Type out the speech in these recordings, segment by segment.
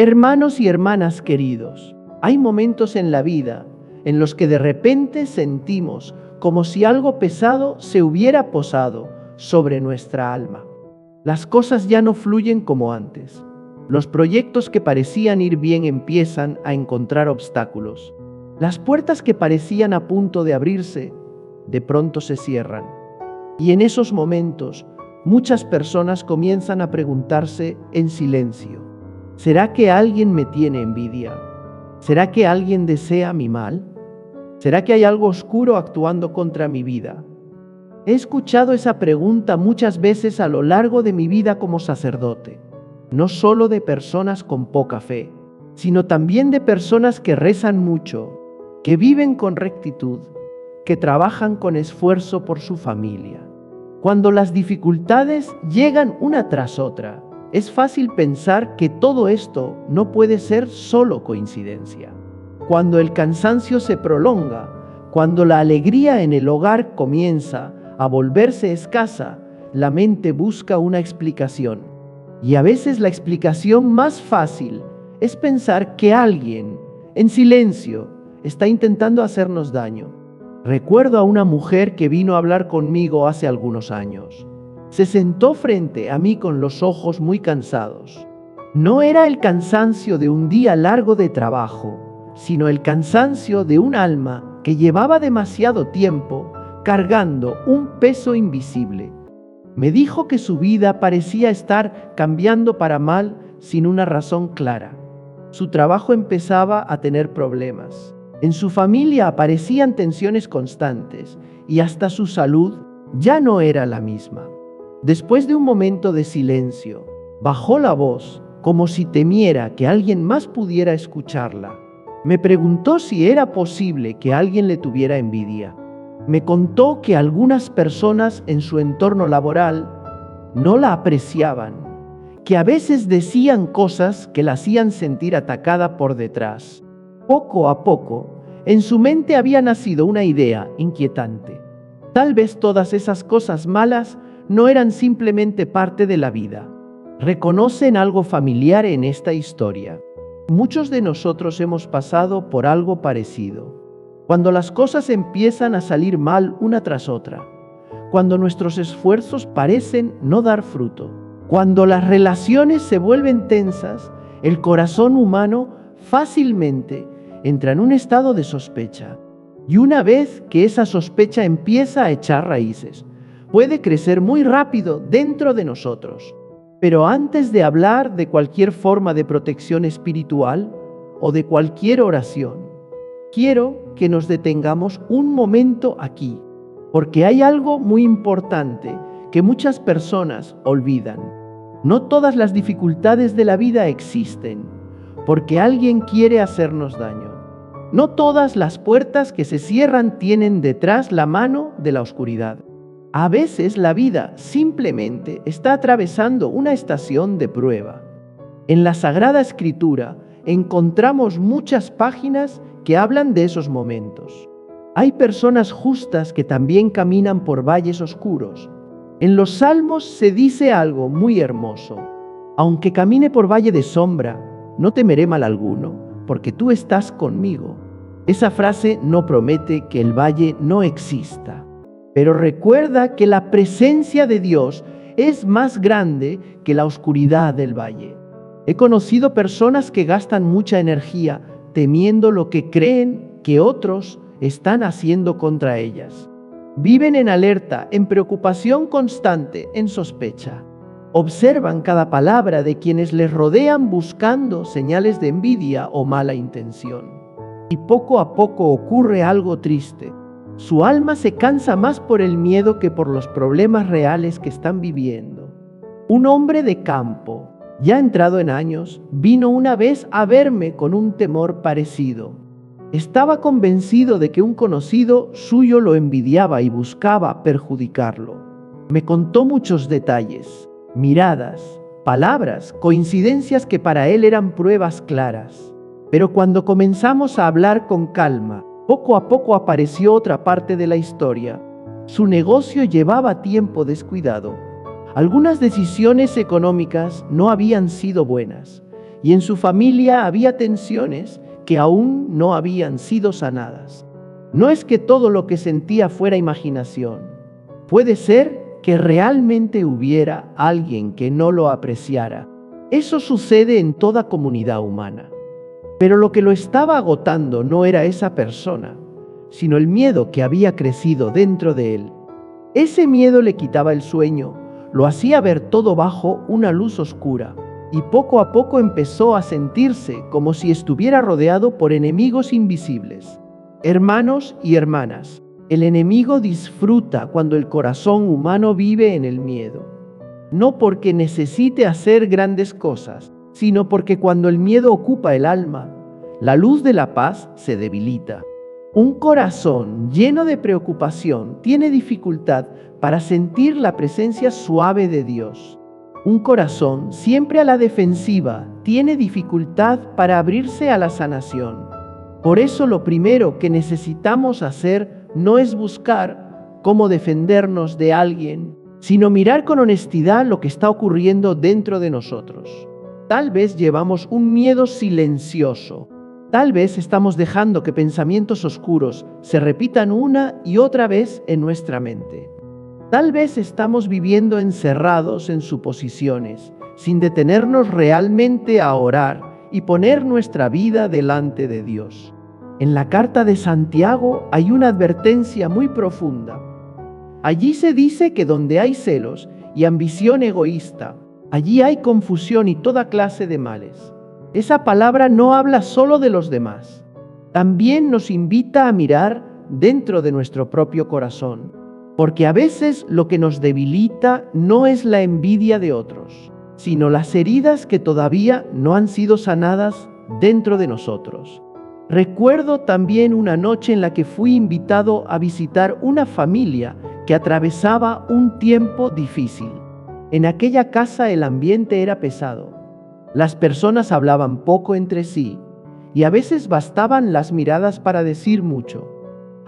Hermanos y hermanas queridos, hay momentos en la vida en los que de repente sentimos como si algo pesado se hubiera posado sobre nuestra alma. Las cosas ya no fluyen como antes. Los proyectos que parecían ir bien empiezan a encontrar obstáculos. Las puertas que parecían a punto de abrirse, de pronto se cierran. Y en esos momentos, muchas personas comienzan a preguntarse en silencio: ¿será que alguien me tiene envidia? ¿Será que alguien desea mi mal? ¿Será que hay algo oscuro actuando contra mi vida? He escuchado esa pregunta muchas veces a lo largo de mi vida como sacerdote, no solo de personas con poca fe, sino también de personas que rezan mucho, que viven con rectitud, que trabajan con esfuerzo por su familia. Cuando las dificultades llegan una tras otra, es fácil pensar que todo esto no puede ser solo coincidencia. Cuando el cansancio se prolonga, cuando la alegría en el hogar comienza a volverse escasa, la mente busca una explicación. Y a veces la explicación más fácil es pensar que alguien, en silencio, está intentando hacernos daño. Recuerdo a una mujer que vino a hablar conmigo hace algunos años. Se sentó frente a mí con los ojos muy cansados. No era el cansancio de un día largo de trabajo, sino el cansancio de un alma que llevaba demasiado tiempo cargando un peso invisible. Me dijo que su vida parecía estar cambiando para mal sin una razón clara. Su trabajo empezaba a tener problemas. En su familia aparecían tensiones constantes y hasta su salud ya no era la misma. Después de un momento de silencio, bajó la voz como si temiera que alguien más pudiera escucharla. Me preguntó si era posible que alguien le tuviera envidia. Me contó que algunas personas en su entorno laboral no la apreciaban, que a veces decían cosas que la hacían sentir atacada por detrás. Poco a poco, en su mente había nacido una idea inquietante. Tal vez todas esas cosas malas no eran simplemente parte de la vida. ¿Reconocen algo familiar en esta historia? Muchos de nosotros hemos pasado por algo parecido. Cuando las cosas empiezan a salir mal una tras otra, cuando nuestros esfuerzos parecen no dar fruto, cuando las relaciones se vuelven tensas, el corazón humano fácilmente entra en un estado de sospecha. Y una vez que esa sospecha empieza a echar raíces, puede crecer muy rápido dentro de nosotros. Pero antes de hablar de cualquier forma de protección espiritual o de cualquier oración, quiero que nos detengamos un momento aquí, porque hay algo muy importante que muchas personas olvidan. No todas las dificultades de la vida existen porque alguien quiere hacernos daño. No todas las puertas que se cierran tienen detrás la mano de la oscuridad. A veces la vida simplemente está atravesando una estación de prueba. En la Sagrada Escritura encontramos muchas páginas que hablan de esos momentos. Hay personas justas que también caminan por valles oscuros. En los Salmos se dice algo muy hermoso: aunque camine por valle de sombra, no temeré mal alguno, porque tú estás conmigo. Esa frase no promete que el valle no exista, pero recuerda que la presencia de Dios es más grande que la oscuridad del valle. He conocido personas que gastan mucha energía temiendo lo que creen que otros están haciendo contra ellas. Viven en alerta, en preocupación constante, en sospecha. Observan cada palabra de quienes les rodean buscando señales de envidia o mala intención. Y poco a poco ocurre algo triste. Su alma se cansa más por el miedo que por los problemas reales que están viviendo. Un hombre de campo, ya entrado en años, vino una vez a verme con un temor parecido. Estaba convencido de que un conocido suyo lo envidiaba y buscaba perjudicarlo. Me contó muchos detalles, miradas, palabras, coincidencias que para él eran pruebas claras. Pero cuando comenzamos a hablar con calma, poco a poco apareció otra parte de la historia. Su negocio llevaba tiempo descuidado. Algunas decisiones económicas no habían sido buenas y en su familia había tensiones que aún no habían sido sanadas. No es que todo lo que sentía fuera imaginación. Puede ser que realmente hubiera alguien que no lo apreciara. Eso sucede en toda comunidad humana. Pero lo que lo estaba agotando no era esa persona, sino el miedo que había crecido dentro de él. Ese miedo le quitaba el sueño, lo hacía ver todo bajo una luz oscura, y poco a poco empezó a sentirse como si estuviera rodeado por enemigos invisibles. Hermanos y hermanas, el enemigo disfruta cuando el corazón humano vive en el miedo. No porque necesite hacer grandes cosas, sino porque cuando el miedo ocupa el alma, la luz de la paz se debilita. Un corazón lleno de preocupación tiene dificultad para sentir la presencia suave de Dios. Un corazón siempre a la defensiva tiene dificultad para abrirse a la sanación. Por eso lo primero que necesitamos hacer no es buscar cómo defendernos de alguien, sino mirar con honestidad lo que está ocurriendo dentro de nosotros. Tal vez llevamos un miedo silencioso. Tal vez estamos dejando que pensamientos oscuros se repitan una y otra vez en nuestra mente. Tal vez estamos viviendo encerrados en suposiciones, sin detenernos realmente a orar y poner nuestra vida delante de Dios. En la carta de Santiago hay una advertencia muy profunda. Allí se dice que donde hay celos y ambición egoísta, allí hay confusión y toda clase de males. Esa palabra no habla solo de los demás. También nos invita a mirar dentro de nuestro propio corazón, porque a veces lo que nos debilita no es la envidia de otros, sino las heridas que todavía no han sido sanadas dentro de nosotros. Recuerdo también una noche en la que fui invitado a visitar una familia que atravesaba un tiempo difícil. En aquella casa el ambiente era pesado. Las personas hablaban poco entre sí y a veces bastaban las miradas para decir mucho.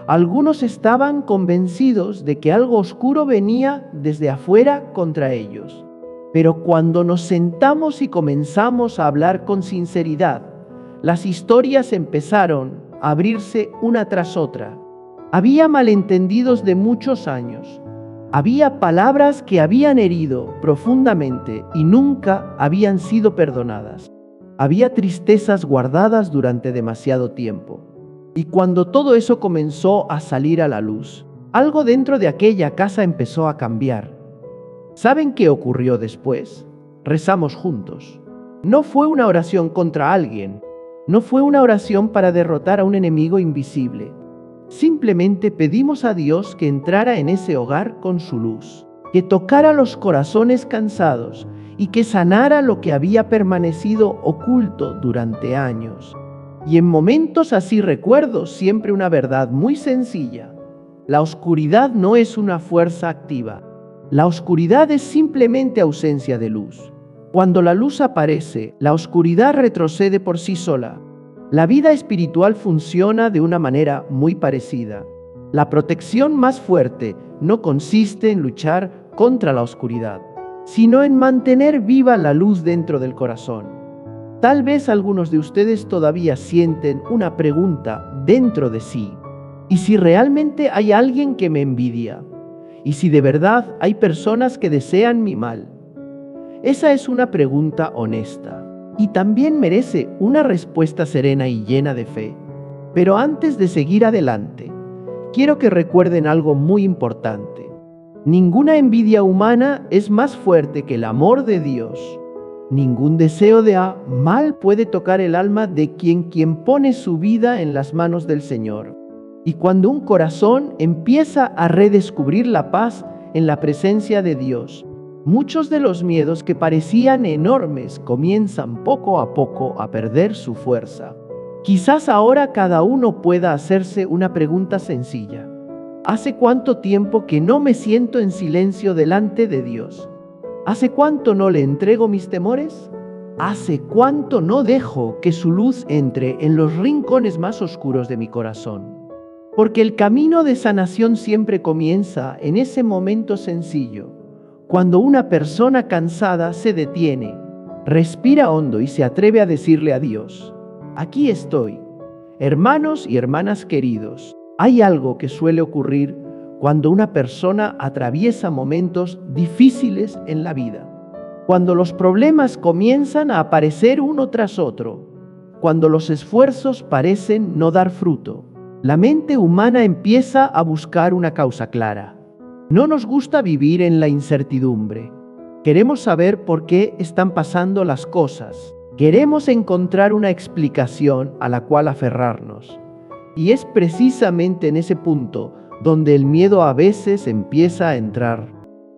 Algunos estaban convencidos de que algo oscuro venía desde afuera contra ellos. Pero cuando nos sentamos y comenzamos a hablar con sinceridad, las historias empezaron a abrirse una tras otra. Había malentendidos de muchos años. Había palabras que habían herido profundamente y nunca habían sido perdonadas. Había tristezas guardadas durante demasiado tiempo. Y cuando todo eso comenzó a salir a la luz, algo dentro de aquella casa empezó a cambiar. ¿Saben qué ocurrió después? Rezamos juntos. No fue una oración contra alguien, no fue una oración para derrotar a un enemigo invisible. Simplemente pedimos a Dios que entrara en ese hogar con su luz, que tocara los corazones cansados y que sanara lo que había permanecido oculto durante años. Y en momentos así recuerdo siempre una verdad muy sencilla. La oscuridad no es una fuerza activa. La oscuridad es simplemente ausencia de luz. Cuando la luz aparece, la oscuridad retrocede por sí sola. La vida espiritual funciona de una manera muy parecida. La protección más fuerte no consiste en luchar contra la oscuridad, sino en mantener viva la luz dentro del corazón. Tal vez algunos de ustedes todavía sienten una pregunta dentro de sí. ¿Y si realmente hay alguien que me envidia? ¿Y si de verdad hay personas que desean mi mal? Esa es una pregunta honesta y también merece una respuesta serena y llena de fe. Pero antes de seguir adelante, quiero que recuerden algo muy importante. Ninguna envidia humana es más fuerte que el amor de Dios. Ningún deseo de mal puede tocar el alma de quien pone su vida en las manos del Señor. Y cuando un corazón empieza a redescubrir la paz en la presencia de Dios, muchos de los miedos que parecían enormes comienzan poco a poco a perder su fuerza. Quizás ahora cada uno pueda hacerse una pregunta sencilla. ¿Hace cuánto tiempo que no me siento en silencio delante de Dios? ¿Hace cuánto no le entrego mis temores? ¿Hace cuánto no dejo que su luz entre en los rincones más oscuros de mi corazón? Porque el camino de sanación siempre comienza en ese momento sencillo, cuando una persona cansada se detiene, Respira hondo y se atreve a decirle a Dios: aquí estoy. Hermanos y hermanas queridos, hay algo que suele ocurrir cuando una persona atraviesa momentos difíciles en la vida. Cuando los problemas comienzan a aparecer uno tras otro, cuando los esfuerzos parecen no dar fruto, la mente humana empieza a buscar una causa clara. No nos gusta vivir en la incertidumbre. Queremos saber por qué están pasando las cosas. Queremos encontrar una explicación a la cual aferrarnos. Y es precisamente en ese punto donde el miedo a veces empieza a entrar.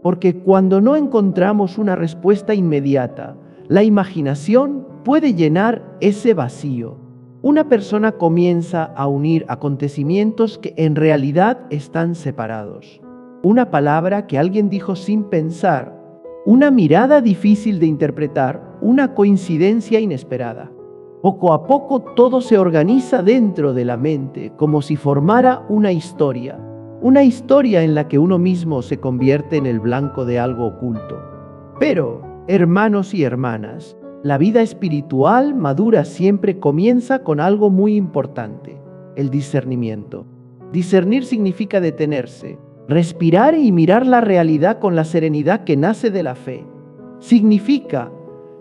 Porque cuando no encontramos una respuesta inmediata, la imaginación puede llenar ese vacío. Una persona comienza a unir acontecimientos que en realidad están separados. Una palabra que alguien dijo sin pensar, una mirada difícil de interpretar, una coincidencia inesperada. Poco a poco todo se organiza dentro de la mente como si formara una historia en la que uno mismo se convierte en el blanco de algo oculto. Pero, hermanos y hermanas, la vida espiritual madura siempre comienza con algo muy importante: el discernimiento. Discernir significa detenerse, respirar y mirar la realidad con la serenidad que nace de la fe. Significa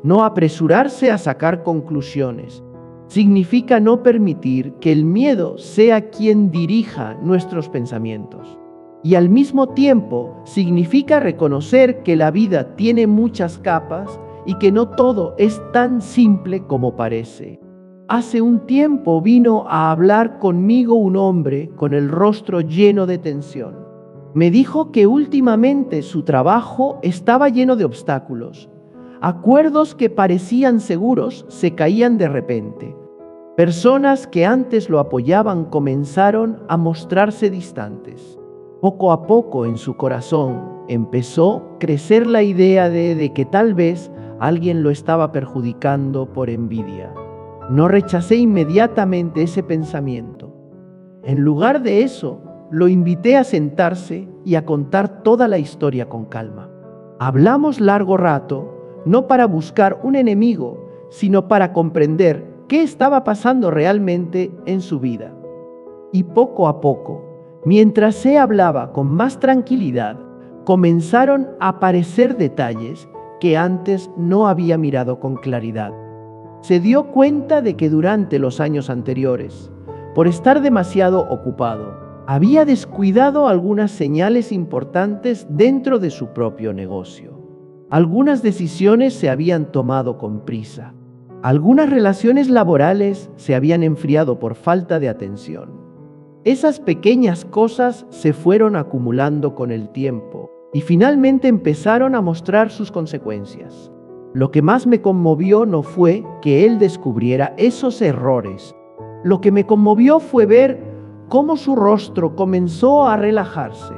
no apresurarse a sacar conclusiones. Significa no permitir que el miedo sea quien dirija nuestros pensamientos. Y al mismo tiempo significa reconocer que la vida tiene muchas capas y que no todo es tan simple como parece. Hace un tiempo vino a hablar conmigo un hombre con el rostro lleno de tensión. Me dijo que últimamente su trabajo estaba lleno de obstáculos. Acuerdos que parecían seguros se caían de repente. Personas que antes lo apoyaban comenzaron a mostrarse distantes. Poco a poco en su corazón empezó a crecer la idea de que tal vez alguien lo estaba perjudicando por envidia. No rechacé inmediatamente ese pensamiento. En lugar de eso, lo invité a sentarse y a contar toda la historia con calma. Hablamos largo rato, no para buscar un enemigo, sino para comprender qué estaba pasando realmente en su vida. Y poco a poco, mientras él hablaba con más tranquilidad, comenzaron a aparecer detalles que antes no había mirado con claridad. Se dio cuenta de que durante los años anteriores, por estar demasiado ocupado, había descuidado algunas señales importantes dentro de su propio negocio. Algunas decisiones se habían tomado con prisa. Algunas relaciones laborales se habían enfriado por falta de atención. Esas pequeñas cosas se fueron acumulando con el tiempo y finalmente empezaron a mostrar sus consecuencias. Lo que más me conmovió no fue que él descubriera esos errores. Lo que me conmovió fue ver cómo su rostro comenzó a relajarse,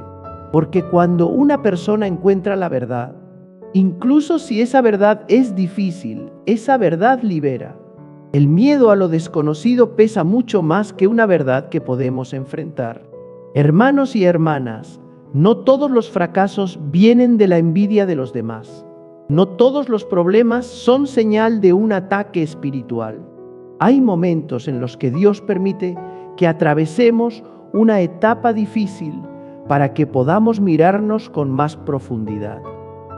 porque cuando una persona encuentra la verdad, incluso si esa verdad es difícil, esa verdad libera. El miedo a lo desconocido pesa mucho más que una verdad que podemos enfrentar. Hermanos y hermanas, no todos los fracasos vienen de la envidia de los demás. No todos los problemas son señal de un ataque espiritual. Hay momentos en los que Dios permite que atravesemos una etapa difícil para que podamos mirarnos con más profundidad.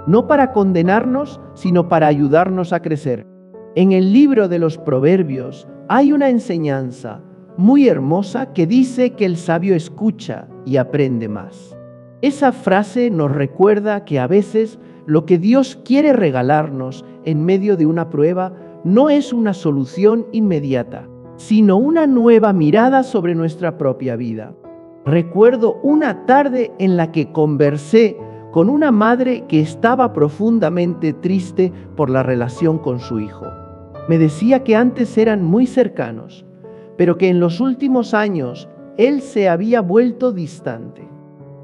No para condenarnos, sino para ayudarnos a crecer. En el libro de los Proverbios hay una enseñanza muy hermosa que dice que el sabio escucha y aprende más. Esa frase nos recuerda que a veces lo que Dios quiere regalarnos en medio de una prueba no es una solución inmediata, sino una nueva mirada sobre nuestra propia vida. Recuerdo una tarde en la que conversé con una madre que estaba profundamente triste por la relación con su hijo. Me decía que antes eran muy cercanos, pero que en los últimos años él se había vuelto distante.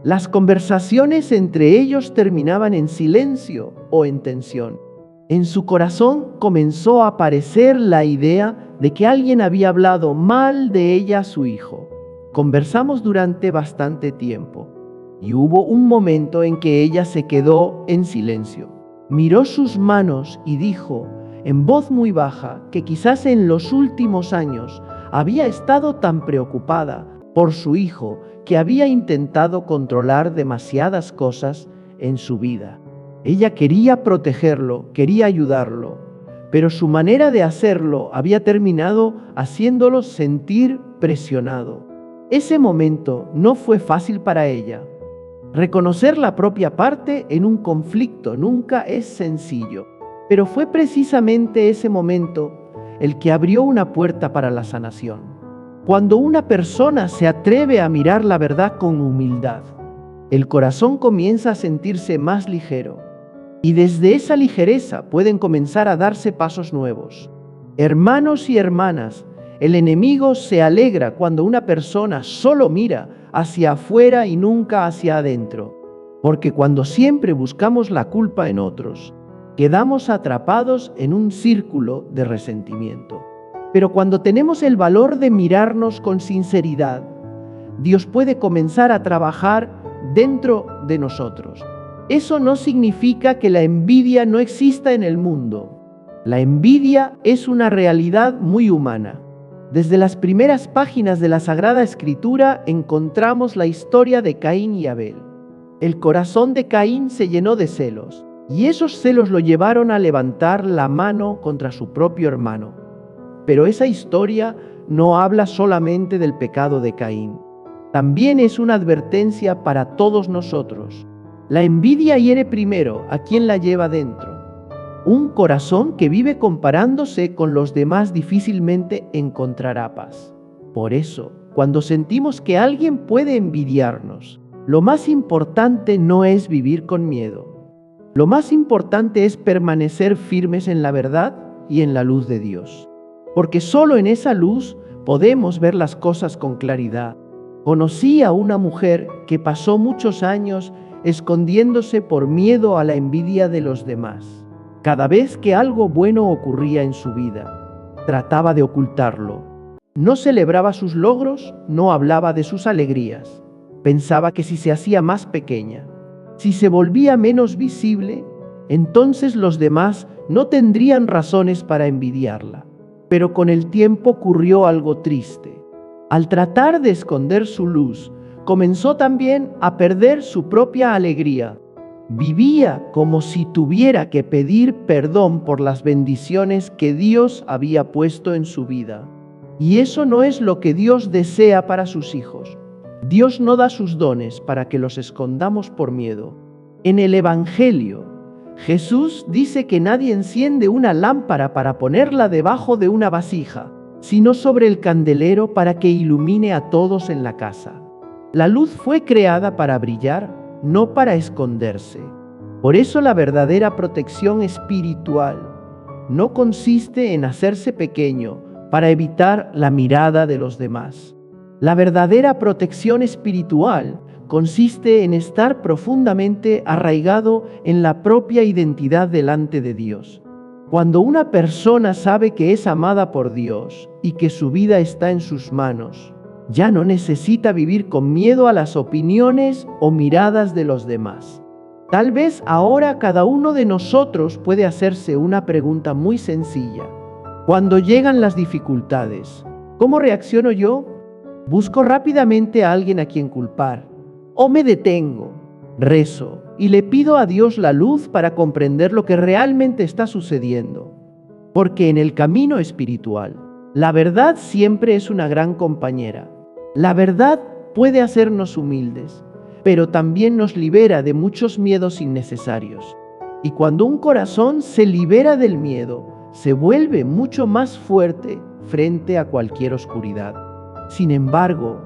Las conversaciones entre ellos terminaban en silencio o en tensión. En su corazón comenzó a aparecer la idea de que alguien había hablado mal de ella a su hijo. Conversamos durante bastante tiempo y hubo un momento en que ella se quedó en silencio. Miró sus manos y dijo: en voz muy baja, que quizás en los últimos años había estado tan preocupada por su hijo que había intentado controlar demasiadas cosas en su vida. Ella quería protegerlo, quería ayudarlo, pero su manera de hacerlo había terminado haciéndolo sentir presionado. Ese momento no fue fácil para ella. Reconocer la propia parte en un conflicto nunca es sencillo, pero fue precisamente ese momento el que abrió una puerta para la sanación. Cuando una persona se atreve a mirar la verdad con humildad, el corazón comienza a sentirse más ligero, y desde esa ligereza pueden comenzar a darse pasos nuevos. Hermanos y hermanas, el enemigo se alegra cuando una persona solo mira hacia afuera y nunca hacia adentro, porque cuando siempre buscamos la culpa en otros, quedamos atrapados en un círculo de resentimiento. Pero cuando tenemos el valor de mirarnos con sinceridad, Dios puede comenzar a trabajar dentro de nosotros. Eso no significa que la envidia no exista en el mundo. La envidia es una realidad muy humana. Desde las primeras páginas de la Sagrada Escritura encontramos la historia de Caín y Abel. El corazón de Caín se llenó de celos, y esos celos lo llevaron a levantar la mano contra su propio hermano. Pero esa historia no habla solamente del pecado de Caín. También es una advertencia para todos nosotros. La envidia hiere primero a quien la lleva dentro. Un corazón que vive comparándose con los demás difícilmente encontrará paz. Por eso, cuando sentimos que alguien puede envidiarnos, lo más importante no es vivir con miedo. Lo más importante es permanecer firmes en la verdad y en la luz de Dios. Porque solo en esa luz podemos ver las cosas con claridad. Conocí a una mujer que pasó muchos años escondiéndose por miedo a la envidia de los demás. Cada vez que algo bueno ocurría en su vida, trataba de ocultarlo. No celebraba sus logros, no hablaba de sus alegrías. Pensaba que si se hacía más pequeña, si se volvía menos visible, entonces los demás no tendrían razones para envidiarla. Pero con el tiempo ocurrió algo triste. Al tratar de esconder su luz, comenzó también a perder su propia alegría. Vivía como si tuviera que pedir perdón por las bendiciones que Dios había puesto en su vida. Y eso no es lo que Dios desea para sus hijos. Dios no da sus dones para que los escondamos por miedo. En el Evangelio, Jesús dice que nadie enciende una lámpara para ponerla debajo de una vasija, sino sobre el candelero para que ilumine a todos en la casa. La luz fue creada para brillar, no para esconderse. Por eso la verdadera protección espiritual no consiste en hacerse pequeño para evitar la mirada de los demás. La verdadera protección espiritual consiste en estar profundamente arraigado en la propia identidad delante de Dios. Cuando una persona sabe que es amada por Dios y que su vida está en sus manos, ya no necesita vivir con miedo a las opiniones o miradas de los demás. Tal vez ahora cada uno de nosotros puede hacerse una pregunta muy sencilla. Cuando llegan las dificultades, ¿cómo reacciono yo? ¿Busco rápidamente a alguien a quien culpar? ¿O me detengo, rezo y le pido a Dios la luz para comprender lo que realmente está sucediendo? Porque en el camino espiritual, la verdad siempre es una gran compañera. La verdad puede hacernos humildes, pero también nos libera de muchos miedos innecesarios. Y cuando un corazón se libera del miedo, se vuelve mucho más fuerte frente a cualquier oscuridad. Sin embargo,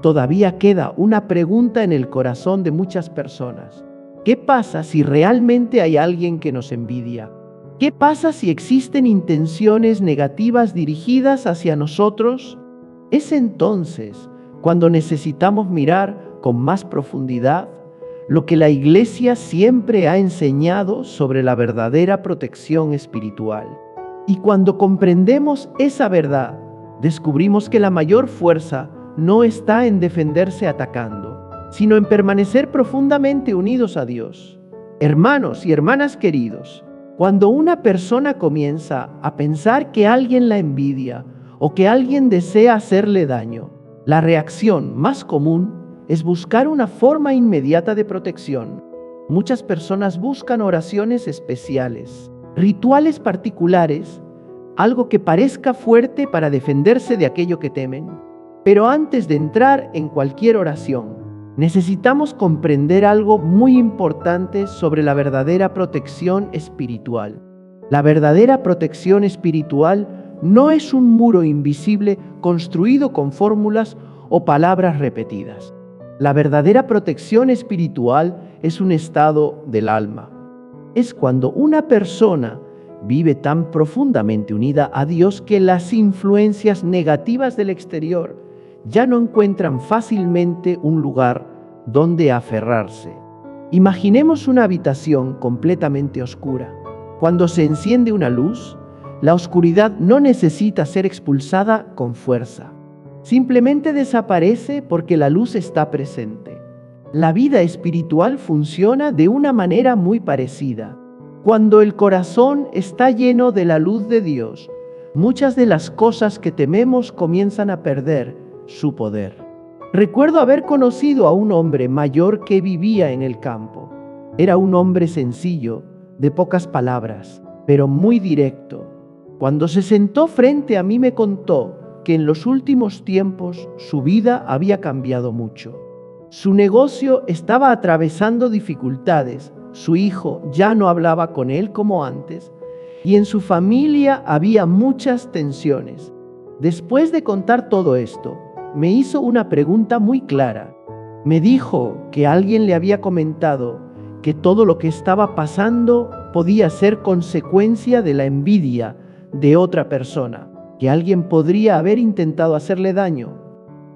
todavía queda una pregunta en el corazón de muchas personas. ¿Qué pasa si realmente hay alguien que nos envidia? ¿Qué pasa si existen intenciones negativas dirigidas hacia nosotros? Es entonces cuando necesitamos mirar con más profundidad lo que la Iglesia siempre ha enseñado sobre la verdadera protección espiritual. Y cuando comprendemos esa verdad, descubrimos que la mayor fuerza no está en defenderse atacando, sino en permanecer profundamente unidos a Dios. Hermanos y hermanas queridos, Cuando una persona comienza a pensar que alguien la envidia o que alguien desea hacerle daño, la reacción más común es buscar una forma inmediata de protección. Muchas personas buscan oraciones especiales, rituales particulares, algo que parezca fuerte para defenderse de aquello que temen. Pero antes de entrar en cualquier oración, necesitamos comprender algo muy importante sobre la verdadera protección espiritual. La verdadera protección espiritual no es un muro invisible construido con fórmulas o palabras repetidas. La verdadera protección espiritual es un estado del alma. Es cuando una persona vive tan profundamente unida a Dios que las influencias negativas del exterior ya no encuentran fácilmente un lugar donde aferrarse. Imaginemos una habitación completamente oscura. Cuando se enciende una luz, la oscuridad no necesita ser expulsada con fuerza. Simplemente desaparece porque la luz está presente. La vida espiritual funciona de una manera muy parecida. Cuando el corazón está lleno de la luz de Dios, muchas de las cosas que tememos comienzan a perder su poder. Recuerdo haber conocido a un hombre mayor que vivía en el campo. Era un hombre sencillo, de pocas palabras, pero muy directo. Cuando se sentó frente a mí me contó que en los últimos tiempos su vida había cambiado mucho. Su negocio estaba atravesando dificultades, su hijo ya no hablaba con él como antes, y en su familia había muchas tensiones. Después de contar todo esto, me hizo una pregunta muy clara. Me dijo que alguien le había comentado que todo lo que estaba pasando podía ser consecuencia de la envidia de otra persona, que alguien podría haber intentado hacerle daño.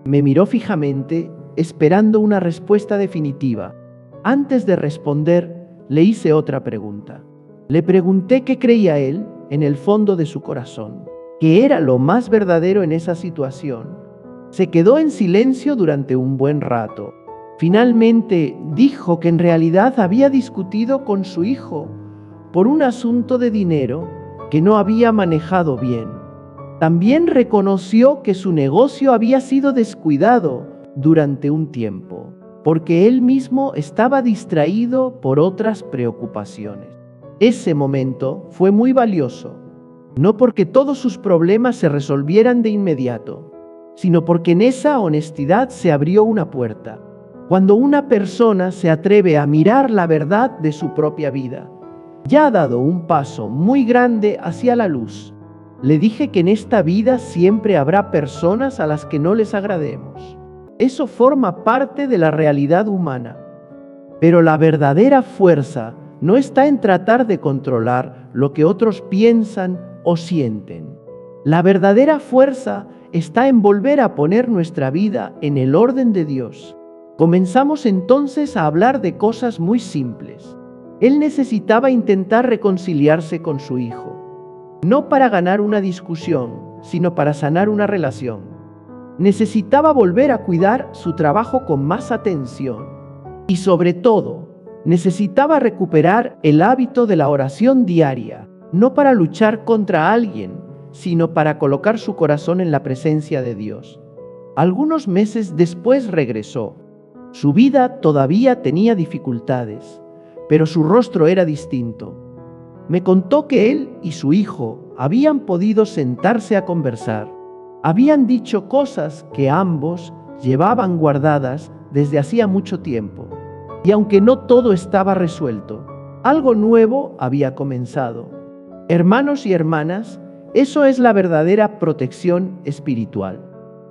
Me miró fijamente, esperando una respuesta definitiva. Antes de responder, le hice otra pregunta. Le pregunté qué creía él en el fondo de su corazón, qué era lo más verdadero en esa situación. Se quedó en silencio durante un buen rato. Finalmente dijo que en realidad había discutido con su hijo por un asunto de dinero que no había manejado bien. También reconoció que su negocio había sido descuidado durante un tiempo, porque él mismo estaba distraído por otras preocupaciones. Ese momento fue muy valioso, no porque todos sus problemas se resolvieran de inmediato, sino porque en esa honestidad se abrió una puerta. Cuando una persona se atreve a mirar la verdad de su propia vida, ya ha dado un paso muy grande hacia la luz. Le dije que en esta vida siempre habrá personas a las que no les agrademos. Eso forma parte de la realidad humana. Pero la verdadera fuerza no está en tratar de controlar lo que otros piensan o sienten. La verdadera fuerza está en volver a poner nuestra vida en el orden de Dios. Comenzamos entonces a hablar de cosas muy simples. Él necesitaba intentar reconciliarse con su hijo, no para ganar una discusión, sino para sanar una relación. Necesitaba volver a cuidar su trabajo con más atención y, sobre todo, necesitaba recuperar el hábito de la oración diaria, no para luchar contra alguien, sino para colocar su corazón en la presencia de Dios. Algunos meses después regresó. Su vida todavía tenía dificultades, pero su rostro era distinto. Me contó que él y su hijo habían podido sentarse a conversar. Habían dicho cosas que ambos llevaban guardadas desde hacía mucho tiempo. Y aunque no todo estaba resuelto, algo nuevo había comenzado. Hermanos y hermanas, eso es la verdadera protección espiritual.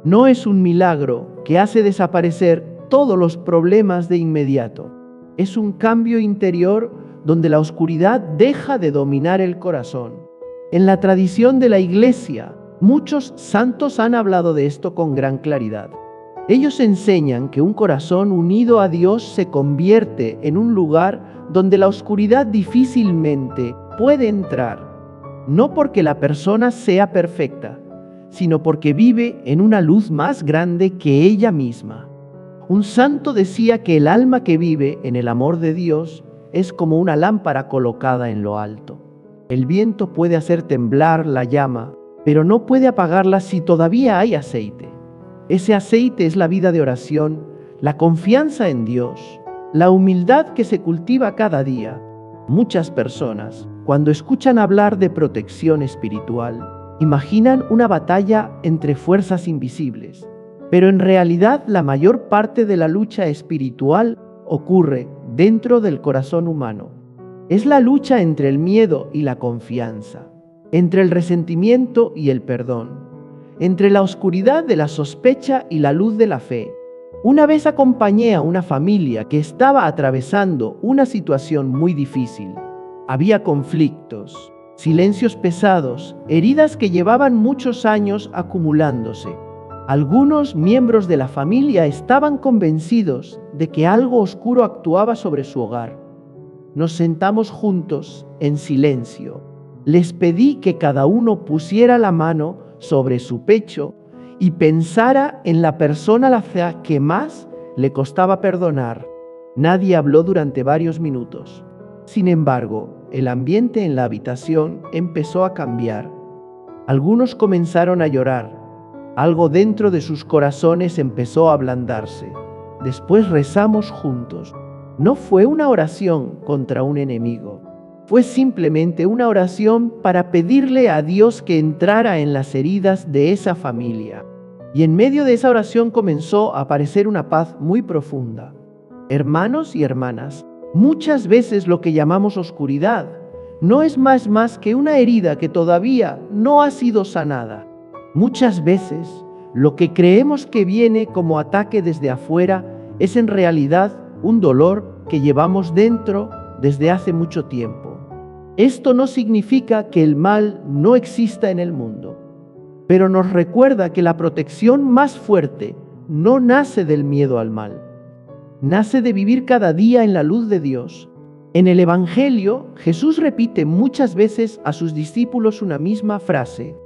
No es un milagro que hace desaparecer todos los problemas de inmediato. Es un cambio interior donde la oscuridad deja de dominar el corazón. En la tradición de la Iglesia, muchos santos han hablado de esto con gran claridad. Ellos enseñan que un corazón unido a Dios se convierte en un lugar donde la oscuridad difícilmente puede entrar. No porque la persona sea perfecta, sino porque vive en una luz más grande que ella misma. Un santo decía que el alma que vive en el amor de Dios es como una lámpara colocada en lo alto. El viento puede hacer temblar la llama, pero no puede apagarla si todavía hay aceite. Ese aceite es la vida de oración, la confianza en Dios, la humildad que se cultiva cada día. Muchas personas, cuando escuchan hablar de protección espiritual, imaginan una batalla entre fuerzas invisibles, pero en realidad la mayor parte de la lucha espiritual ocurre dentro del corazón humano. Es la lucha entre el miedo y la confianza, entre el resentimiento y el perdón, entre la oscuridad de la sospecha y la luz de la fe. Una vez acompañé a una familia que estaba atravesando una situación muy difícil. Había conflictos, silencios pesados, heridas que llevaban muchos años acumulándose. Algunos miembros de la familia estaban convencidos de que algo oscuro actuaba sobre su hogar. Nos sentamos juntos en silencio. Les pedí que cada uno pusiera la mano sobre su pecho y pensara en la persona a la que más le costaba perdonar. Nadie habló durante varios minutos. Sin embargo, el ambiente en la habitación empezó a cambiar. Algunos comenzaron a llorar. Algo dentro de sus corazones empezó a ablandarse. Después rezamos juntos. No fue una oración contra un enemigo. Fue simplemente una oración para pedirle a Dios que entrara en las heridas de esa familia. Y en medio de esa oración comenzó a aparecer una paz muy profunda. Hermanos y hermanas, muchas veces lo que llamamos oscuridad no es más que una herida que todavía no ha sido sanada. Muchas veces lo que creemos que viene como ataque desde afuera es en realidad un dolor que llevamos dentro desde hace mucho tiempo. Esto no significa que el mal no exista en el mundo, pero nos recuerda que la protección más fuerte no nace del miedo al mal. Nace de vivir cada día en la luz de Dios. En el Evangelio, Jesús repite muchas veces a sus discípulos una misma frase: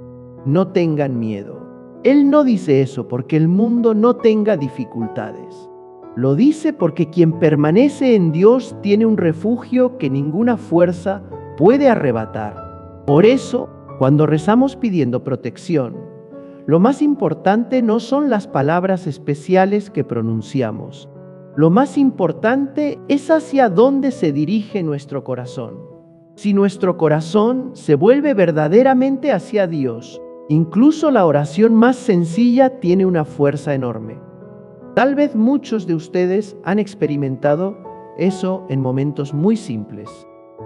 no tengan miedo. Él no dice eso porque el mundo no tenga dificultades. Lo dice porque quien permanece en Dios tiene un refugio que ninguna fuerza puede arrebatar. Por eso, cuando rezamos pidiendo protección, lo más importante no son las palabras especiales que pronunciamos. Lo más importante es hacia dónde se dirige nuestro corazón. Si nuestro corazón se vuelve verdaderamente hacia Dios, incluso la oración más sencilla tiene una fuerza enorme. Tal vez muchos de ustedes han experimentado eso en momentos muy simples.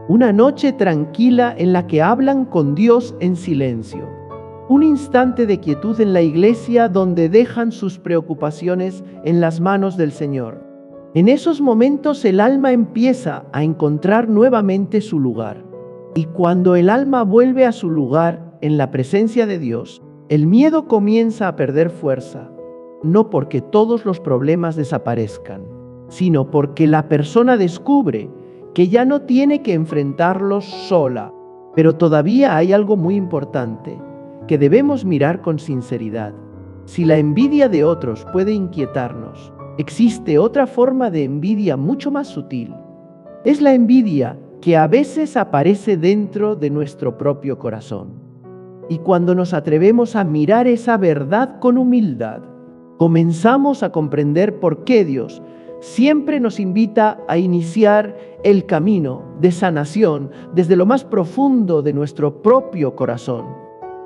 Una noche tranquila en la que hablan con Dios en silencio. Un instante de quietud en la iglesia donde dejan sus preocupaciones en las manos del Señor. En esos momentos el alma empieza a encontrar nuevamente su lugar. Y cuando el alma vuelve a su lugar en la presencia de Dios, el miedo comienza a perder fuerza. No porque todos los problemas desaparezcan, sino porque la persona descubre que ya no tiene que enfrentarlos sola. Pero todavía hay algo muy importante que debemos mirar con sinceridad. Si la envidia de otros puede inquietarnos, existe otra forma de envidia mucho más sutil. Es la envidia que a veces aparece dentro de nuestro propio corazón. Y cuando nos atrevemos a mirar esa verdad con humildad, comenzamos a comprender por qué Dios siempre nos invita a iniciar el camino de sanación desde lo más profundo de nuestro propio corazón.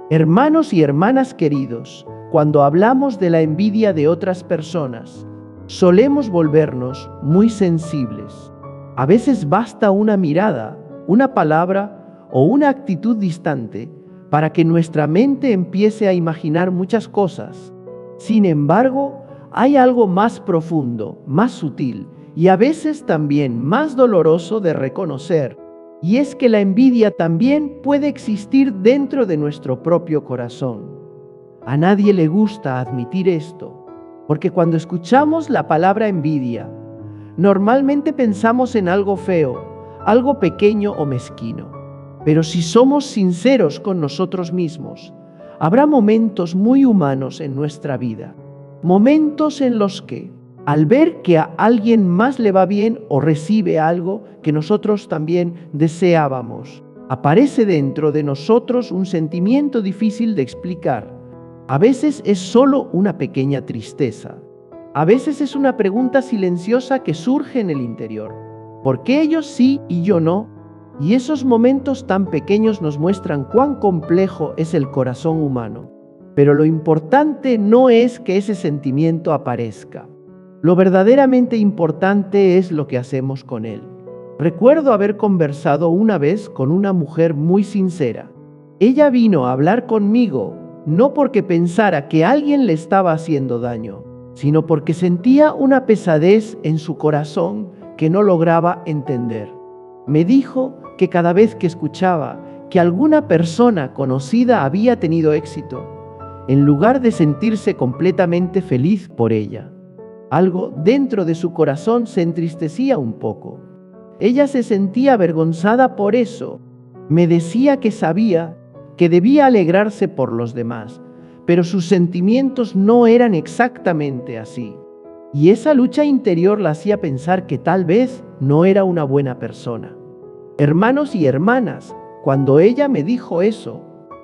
Hermanos y hermanas queridos, cuando hablamos de la envidia de otras personas, solemos volvernos muy sensibles. A veces basta una mirada, una palabra o una actitud distante para que nuestra mente empiece a imaginar muchas cosas. Sin embargo, hay algo más profundo, más sutil y a veces también más doloroso de reconocer, y es que la envidia también puede existir dentro de nuestro propio corazón. A nadie le gusta admitir esto, porque cuando escuchamos la palabra envidia, normalmente pensamos en algo feo, algo pequeño o mezquino. Pero si somos sinceros con nosotros mismos, habrá momentos muy humanos en nuestra vida. Momentos en los que, al ver que a alguien más le va bien o recibe algo que nosotros también deseábamos, Aparece dentro de nosotros un sentimiento difícil de explicar. A veces es solo una pequeña tristeza. A veces es una pregunta silenciosa que surge en el interior. ¿Por qué ellos sí y yo no? Y esos momentos tan pequeños nos muestran cuán complejo es el corazón humano. Pero lo importante no es que ese sentimiento aparezca. Lo verdaderamente importante es lo que hacemos con él. Recuerdo haber conversado una vez con una mujer muy sincera. Ella vino a hablar conmigo no porque pensara que alguien le estaba haciendo daño, sino porque sentía una pesadez en su corazón que no lograba entender. Me dijo que cada vez que escuchaba que alguna persona conocida había tenido éxito, en lugar de sentirse completamente feliz por ella, algo dentro de su corazón se entristecía un poco. Ella se sentía avergonzada por eso. Me decía que sabía que debía alegrarse por los demás, pero sus sentimientos no eran exactamente así. Y esa lucha interior la hacía pensar que tal vez no era una buena persona. Hermanos y hermanas, cuando ella me dijo eso,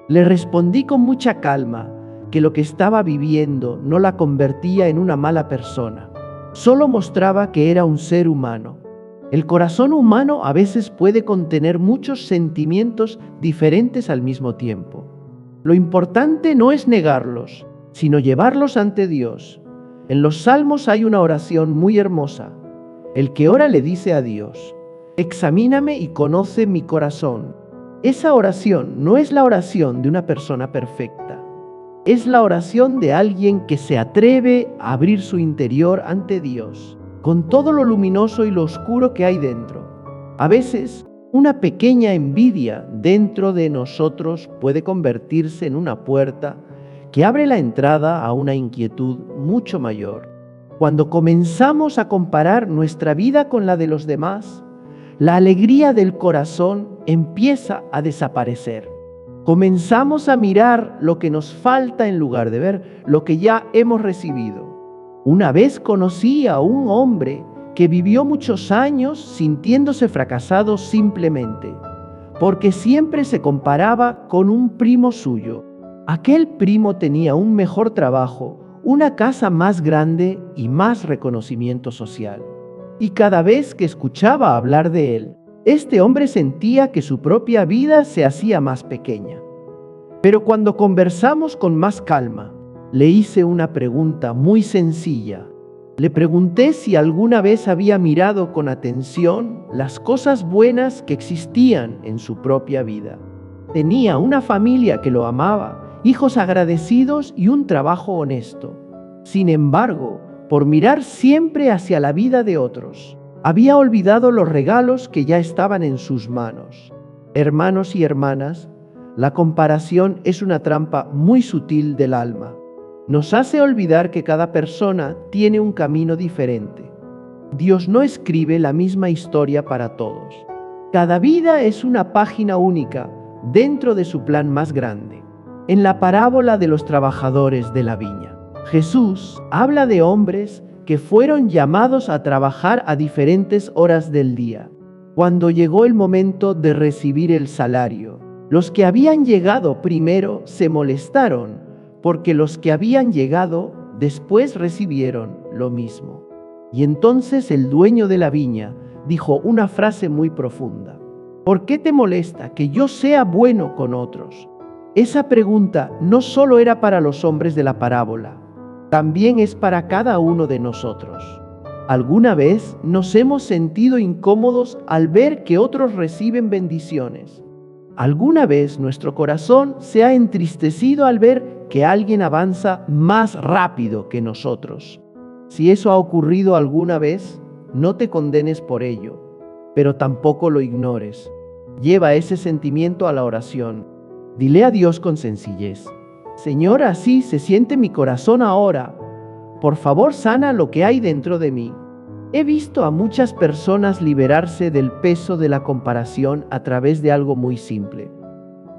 le respondí con mucha calma que lo que estaba viviendo no la convertía en una mala persona, solo mostraba que era un ser humano. El corazón humano a veces puede contener muchos sentimientos diferentes al mismo tiempo. Lo importante no es negarlos, sino llevarlos ante Dios. En los Salmos hay una oración muy hermosa. El que ora le dice a Dios: examíname y conoce mi corazón. Esa oración no es la oración de una persona perfecta. Es la oración de alguien que se atreve a abrir su interior ante Dios, con todo lo luminoso y lo oscuro que hay dentro. A veces, una pequeña envidia dentro de nosotros puede convertirse en una puerta que abre la entrada a una inquietud mucho mayor. Cuando comenzamos a comparar nuestra vida con la de los demás, la alegría del corazón empieza a desaparecer. Comenzamos a mirar lo que nos falta en lugar de ver lo que ya hemos recibido. Una vez conocí a un hombre que vivió muchos años sintiéndose fracasado simplemente porque siempre se comparaba con un primo suyo. Aquel primo tenía un mejor trabajo, una casa más grande y más reconocimiento social. Y cada vez que escuchaba hablar de él, este hombre sentía que su propia vida se hacía más pequeña. Pero cuando conversamos con más calma, le hice una pregunta muy sencilla. Le pregunté si alguna vez había mirado con atención las cosas buenas que existían en su propia vida. Tenía una familia que lo amaba, hijos agradecidos y un trabajo honesto. Sin embargo, por mirar siempre hacia la vida de otros, había olvidado los regalos que ya estaban en sus manos. Hermanos y hermanas, la comparación es una trampa muy sutil del alma. Nos hace olvidar que cada persona tiene un camino diferente. Dios no escribe la misma historia para todos. Cada vida es una página única dentro de su plan más grande. En la parábola de los trabajadores de la viña, Jesús habla de hombres que fueron llamados a trabajar a diferentes horas del día. Cuando llegó el momento de recibir el salario, los que habían llegado primero se molestaron porque los que habían llegado después recibieron lo mismo. Y entonces el dueño de la viña dijo una frase muy profunda: ¿por qué te molesta que yo sea bueno con otros? Esa pregunta no solo era para los hombres de la parábola, también es para cada uno de nosotros. ¿Alguna vez nos hemos sentido incómodos al ver que otros reciben bendiciones? ¿Alguna vez nuestro corazón se ha entristecido al ver que alguien avanza más rápido que nosotros? Si eso ha ocurrido alguna vez, no te condenes por ello, pero tampoco lo ignores. Lleva ese sentimiento a la oración. Dile a Dios con sencillez: Señor, así se siente mi corazón ahora. Por favor, sana lo que hay dentro de mí. He visto a muchas personas liberarse del peso de la comparación a través de algo muy simple.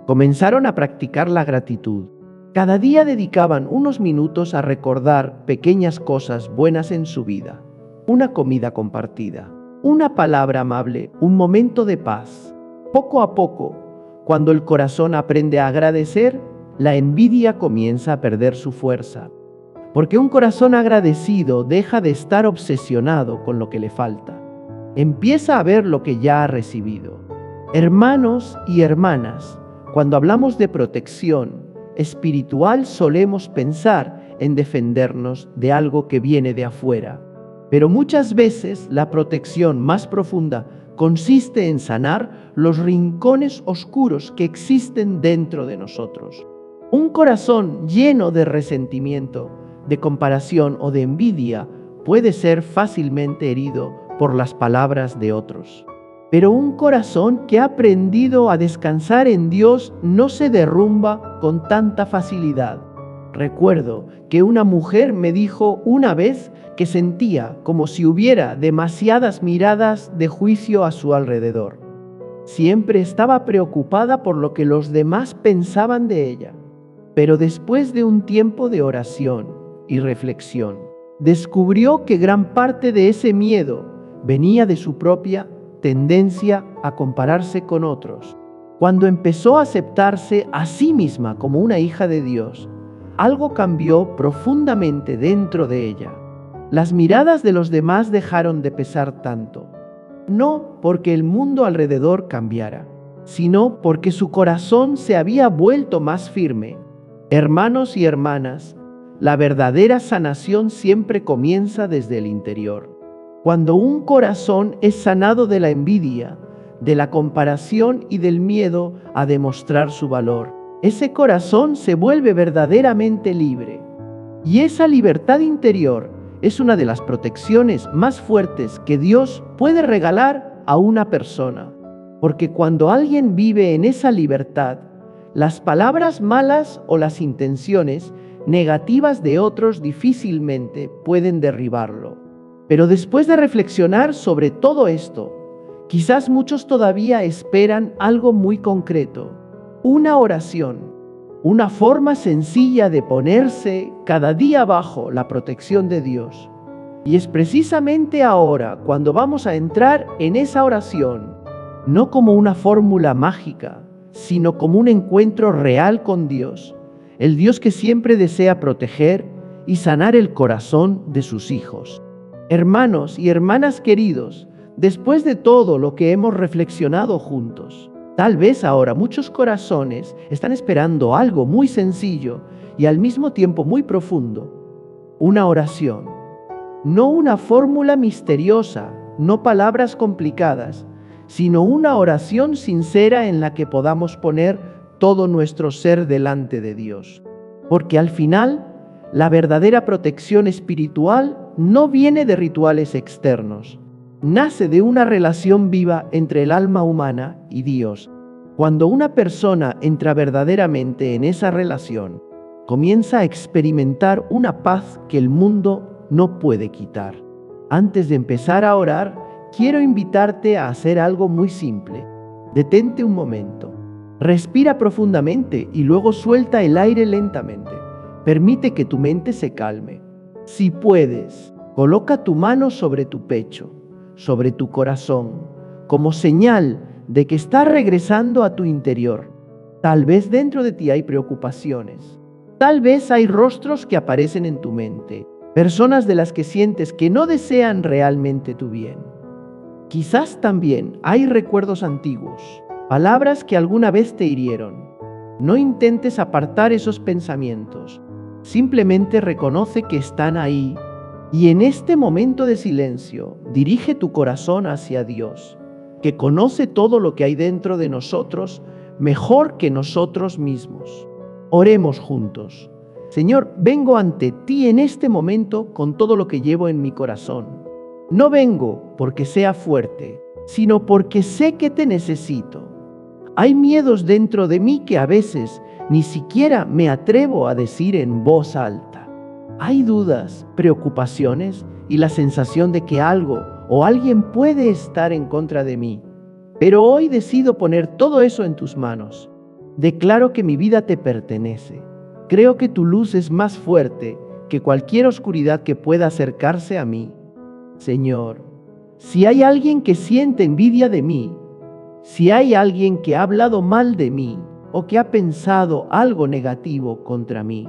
Comenzaron a practicar la gratitud. Cada día dedicaban unos minutos a recordar pequeñas cosas buenas en su vida. Una comida compartida, una palabra amable, un momento de paz. Poco a poco, Cuando el corazón aprende a agradecer, la envidia comienza a perder su fuerza. Porque un corazón agradecido deja de estar obsesionado con lo que le falta. Empieza a ver lo que ya ha recibido. Hermanos y hermanas, cuando hablamos de protección espiritual solemos pensar en defendernos de algo que viene de afuera. Pero muchas veces la protección más profunda consiste en sanar los rincones oscuros que existen dentro de nosotros. Un corazón lleno de resentimiento, de comparación o de envidia puede ser fácilmente herido por las palabras de otros. Pero un corazón que ha aprendido a descansar en Dios no se derrumba con tanta facilidad. Recuerdo que una mujer me dijo una vez que sentía como si hubiera demasiadas miradas de juicio a su alrededor. Siempre estaba preocupada por lo que los demás pensaban de ella. Pero después de un tiempo de oración y reflexión, descubrió que gran parte de ese miedo venía de su propia tendencia a compararse con otros. Cuando empezó a aceptarse a sí misma como una hija de Dios, algo cambió profundamente dentro de ella. Las miradas de los demás dejaron de pesar tanto, no porque el mundo alrededor cambiara, sino porque su corazón se había vuelto más firme. Hermanos y hermanas, la verdadera sanación siempre comienza desde el interior. Cuando un corazón es sanado de la envidia, de la comparación y del miedo a demostrar su valor, ese corazón se vuelve verdaderamente libre. Y esa libertad interior es una de las protecciones más fuertes que Dios puede regalar a una persona. Porque cuando alguien vive en esa libertad, las palabras malas o las intenciones negativas de otros difícilmente pueden derribarlo. Pero después de reflexionar sobre todo esto, quizás muchos todavía esperan algo muy concreto, una oración, una forma sencilla de ponerse cada día bajo la protección de Dios. Y es precisamente ahora cuando vamos a entrar en esa oración, no como una fórmula mágica, sino como un encuentro real con Dios, el Dios que siempre desea proteger y sanar el corazón de sus hijos. Hermanos y hermanas queridos, después de todo lo que hemos reflexionado juntos, tal vez ahora muchos corazones están esperando algo muy sencillo y al mismo tiempo muy profundo, una oración. No una fórmula misteriosa, no palabras complicadas, sino una oración sincera en la que podamos poner todo nuestro ser delante de Dios. Porque al final, la verdadera protección espiritual no viene de rituales externos, nace de una relación viva entre el alma humana y Dios. Cuando una persona entra verdaderamente en esa relación, comienza a experimentar una paz que el mundo no puede quitar. Antes de empezar a orar, quiero invitarte a hacer algo muy simple. Detente un momento. Respira profundamente y luego suelta el aire lentamente. Permite que tu mente se calme. Si puedes, coloca tu mano sobre tu pecho, sobre tu corazón, como señal de que estás regresando a tu interior. Tal vez dentro de ti hay preocupaciones. Tal vez hay rostros que aparecen en tu mente, personas de las que sientes que no desean realmente tu bien. Quizás también hay recuerdos antiguos, palabras que alguna vez te hirieron. No intentes apartar esos pensamientos. Simplemente reconoce que están ahí y en este momento de silencio dirige tu corazón hacia Dios, que conoce todo lo que hay dentro de nosotros mejor que nosotros mismos. Oremos juntos. Señor, vengo ante ti en este momento con todo lo que llevo en mi corazón. No vengo porque sea fuerte, sino porque sé que te necesito. Hay miedos dentro de mí que a veces ni siquiera me atrevo a decir en voz alta. Hay dudas, preocupaciones y la sensación de que algo o alguien puede estar en contra de mí. Pero hoy decido poner todo eso en tus manos. Declaro que mi vida te pertenece. Creo que tu luz es más fuerte que cualquier oscuridad que pueda acercarse a mí. Señor, si hay alguien que siente envidia de mí, Si hay alguien que ha hablado mal de mí o que ha pensado algo negativo contra mí,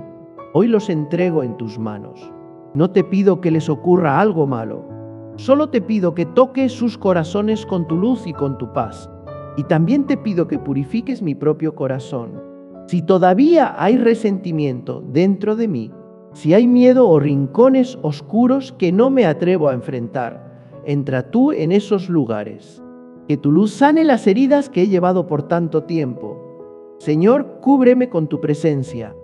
hoy los entrego en tus manos. No te pido que les ocurra algo malo, solo te pido que toques sus corazones con tu luz y con tu paz. Y también te pido que purifiques mi propio corazón. Si todavía hay resentimiento dentro de mí, si hay miedo o rincones oscuros que no me atrevo a enfrentar, entra tú en esos lugares. Que tu luz sane las heridas que he llevado por tanto tiempo. Señor, cúbreme con tu presencia.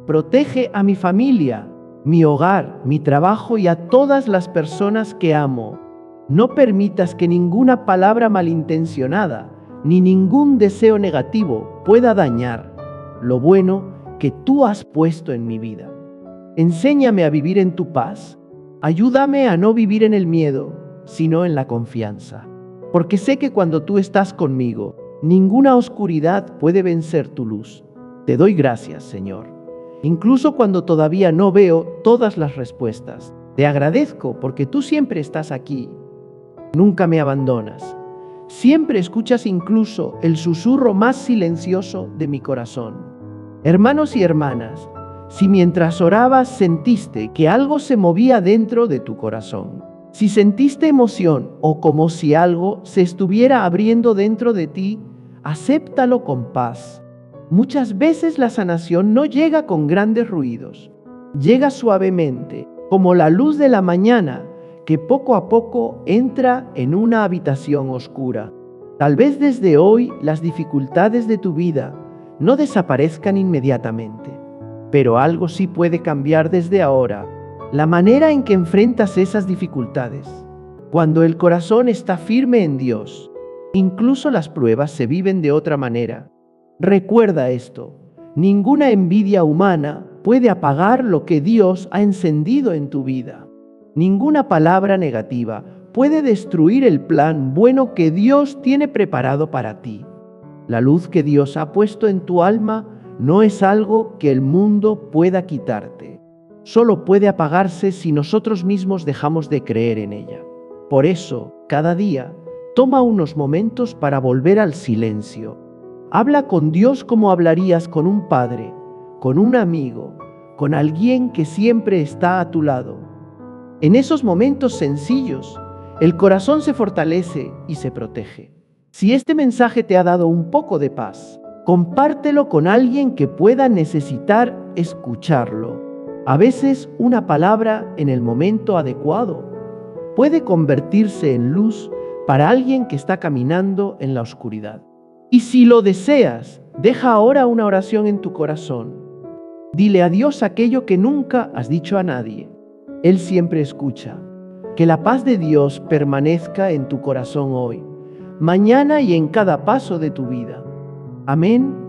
Protege a mi familia, mi hogar, mi trabajo y a todas las personas que amo. No permitas que ninguna palabra malintencionada ni ningún deseo negativo pueda dañar lo bueno que tú has puesto en mi vida. Enséñame a vivir en tu paz. Ayúdame a no vivir en el miedo, sino en la confianza. Porque sé que cuando tú estás conmigo, ninguna oscuridad puede vencer tu luz. Te doy gracias, Señor. Incluso cuando todavía no veo todas las respuestas, te agradezco porque tú siempre estás aquí. Nunca me abandonas. Siempre escuchas incluso el susurro más silencioso de mi corazón. Hermanos y hermanas, si mientras orabas sentiste que algo se movía dentro de tu corazón, si sentiste emoción o como si algo se estuviera abriendo dentro de ti, acéptalo con paz. Muchas veces la sanación no llega con grandes ruidos, llega suavemente, como la luz de la mañana que poco a poco entra en una habitación oscura. Tal vez desde hoy las dificultades de tu vida no desaparezcan inmediatamente, pero algo sí puede cambiar desde ahora: la manera en que enfrentas esas dificultades. Cuando el corazón está firme en Dios, incluso las pruebas se viven de otra manera. Recuerda esto: ninguna envidia humana puede apagar lo que Dios ha encendido en tu vida. Ninguna palabra negativa puede destruir el plan bueno que Dios tiene preparado para ti. La luz que Dios ha puesto en tu alma no es algo que el mundo pueda quitarte. Solo puede apagarse si nosotros mismos dejamos de creer en ella. Por eso, cada día, toma unos momentos para volver al silencio. Habla con Dios como hablarías con un padre, con un amigo, con alguien que siempre está a tu lado. En esos momentos sencillos, el corazón se fortalece y se protege. Si este mensaje te ha dado un poco de paz, compártelo con alguien que pueda necesitar escucharlo. A veces una palabra en el momento adecuado puede convertirse en luz para alguien que está caminando en la oscuridad. Y si lo deseas, deja ahora una oración en tu corazón. Dile a Dios aquello que nunca has dicho a nadie. Él siempre escucha. Que la paz de Dios permanezca en tu corazón hoy, mañana y en cada paso de tu vida. Amén.